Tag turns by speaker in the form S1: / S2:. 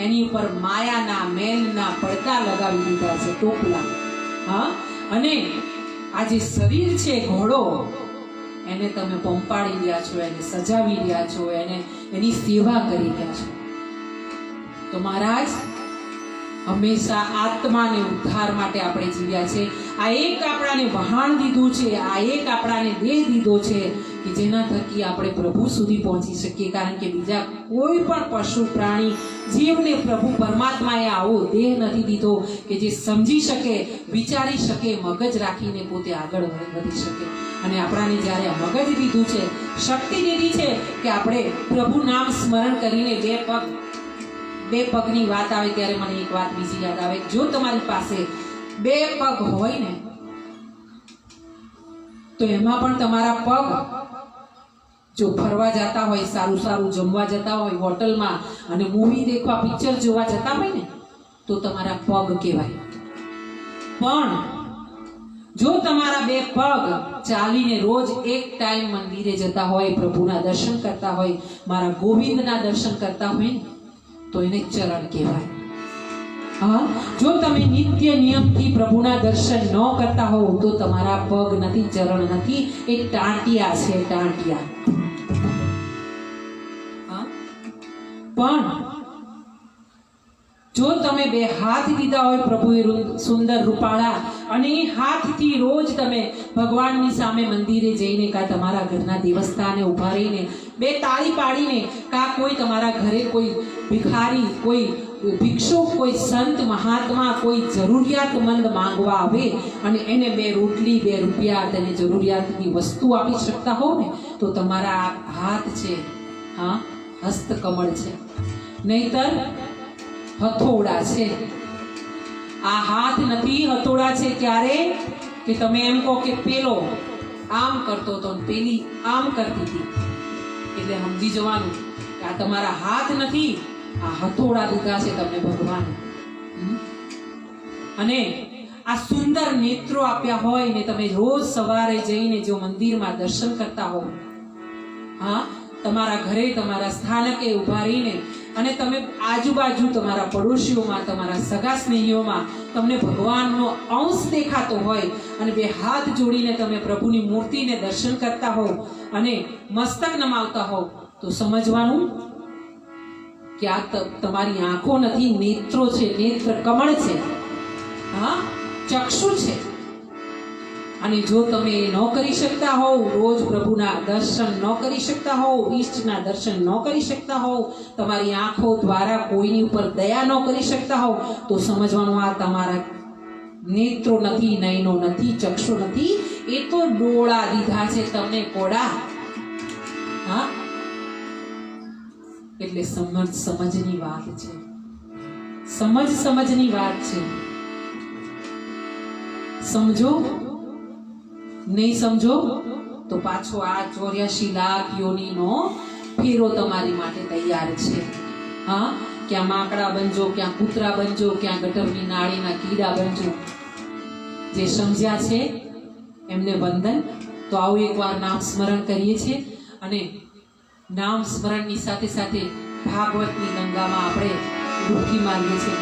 S1: એની ઉપર માયાના મેલના પડદા લગાવી દીધા છે, ટોપલા. હા, અને આ જે શરીર છે ઘોડો, એને તમે પંપાડી રહ્યા છો, એને સજાવી રહ્યા છો, એને એની સેવા કરી રહ્યા છો. તો મહારાજ હંમેશા આત્માને ઉદ્ધાર માટે આપણે જીવ્યા છે. આ એક આપણાને વહાણ દીધું છે, આ એક આપણાને દેહ દીધો છે કે જેના થકી આપણે પ્રભુ સુધી પહોંચી શકીએ. કારણ કે બીજા કોઈ પણ પશુ પ્રાણી જીવને પ્રભુ પરમાત્માએ આવો દેહ નથી દીધો કે જે સમજી શકે, વિચારી શકે, મગજ રાખીને પોતે આગળ વધી શકે. અને આપણાને જ્યારે મગજ દીધું છે, શક્તિ દીધી છે કે આપણે પ્રભુ નામ સ્મરણ કરીને બે પગની વાત આવે ત્યારે મને એક વાત બીજી યાદ આવે. જો તમારી પાસે 2 પગ હોય ને તો એમાં પણ તમારા પગ જો ફરવા જતા હોય, સારું સારું જમવા જતા હોય હોટલમાં, અને મૂવી દેખવા, પિક્ચર જોવા જતા હોય ને તો તમારા પગ કહેવાય. પણ જો તમારા 2 પગ ચાલીને રોજ એક ટાઈમ મંદિરે જતા હોય, પ્રભુના દર્શન કરતા હોય, મારા ગોવિંદના દર્શન કરતા હોય ને તો એને ચરણ કહેવાય. હા, જો તમે નિત્ય નિયમથી પ્રભુના દર્શન ન કરતા હોવ તો તમારા પગ નથી, ચરણ નથી, એ ટાંટિયા છે, ટાંટિયા. હા, પણ જો તમે 2 હાથ દીધા હોય પ્રભુએ સુંદર રૂપાળા, અને એ હાથથી રોજ તમે ભગવાનની સામે મંદિરે જઈને, કાં તમારા ઘરના દેવસ્થાને ઊભા રહીને 2 તાળી પાડીને, કાં કોઈ તમારા ઘરે કોઈ ભિખારી, કોઈ ભિક્ષુક, કોઈ સંત મહાત્મા, કોઈ જરૂરિયાતમંદ માંગવા આવે અને એને 2 રોટલી, 2 રૂપિયા, તેને જરૂરિયાતની વસ્તુ આપી શકતા હો ને તો તમારા હાથ છે, હા, હસ્તકમળ છે. નહીતર હથોડા છે. આ હાથ નથી, હથોડા છે. ક્યારે કે તમે એમ કહો કે પેલો આમ કરતો હતો ને પેલી આમ કરતી હતી, એટલે સમજી જવાનું કે આ તમારા હાથ નથી, આ હથોડા દીધા છે તમને ભગવાન. અને આ સુંદર નેત્રો આપ્યા હોય ને તમે રોજ સવારે જઈને જો મંદિરમાં દર્શન કરતા હો, હા, તમારા ઘરે, તમારા સ્થાનકે ઊભા રહીને, અને તમે આજુબાજુ તમારા પડોશીઓમાં, તમારા સગા સ્નેહીઓમાં તમને ભગવાનનો અંશ દેખાતો હોય અને 2 હાથ જોડીને તમે પ્રભુની મૂર્તિને દર્શન કરતા હો અને મસ્તક નમાવતા હો તો સમજવાનું કે આ તમારી આંખો નથી, નેત્રો છે, નેત્ર કમળ છે, હા, ચક્ષુ છે. અને જો તમે એ ન કરી શકતા હોવ, રોજ પ્રભુના દર્શન ન કરી શકતા હોવ, ઈષ્ટના દર્શન ન કરી શકતા હોવ, તમારી આંખો દ્વારા કોઈની ઉપર દયા ન કરી શકતા હોવ તો સમજવાનું આ તમારા નેત્રો નથી, નયનો નથી, ચક્ષુ નથી, એ તો ડોળા દીધા છે તમને, કોડા. હા, એટલે સમજની વાત છે, સમજની વાત છે. સમજો, નહીં સમજો તો પાછો આ 84 લાખ યોનીનો ફેરો તમારી માટે તૈયાર છે. હા, ક્યાં માકડા બનજો, ક્યાં કૂતરા બનજો, ક્યાં ગટરની નાળીના કીડા બનજો. જે સમજ્યા છે એમને વંદન. તો આવું એકવાર નામ સ્મરણ કરીએ છીએ, અને નામ સ્મરણની સાથે સાથે ભાગવતની ગંગામાં આપણે ડૂબકી મારીએ છીએ.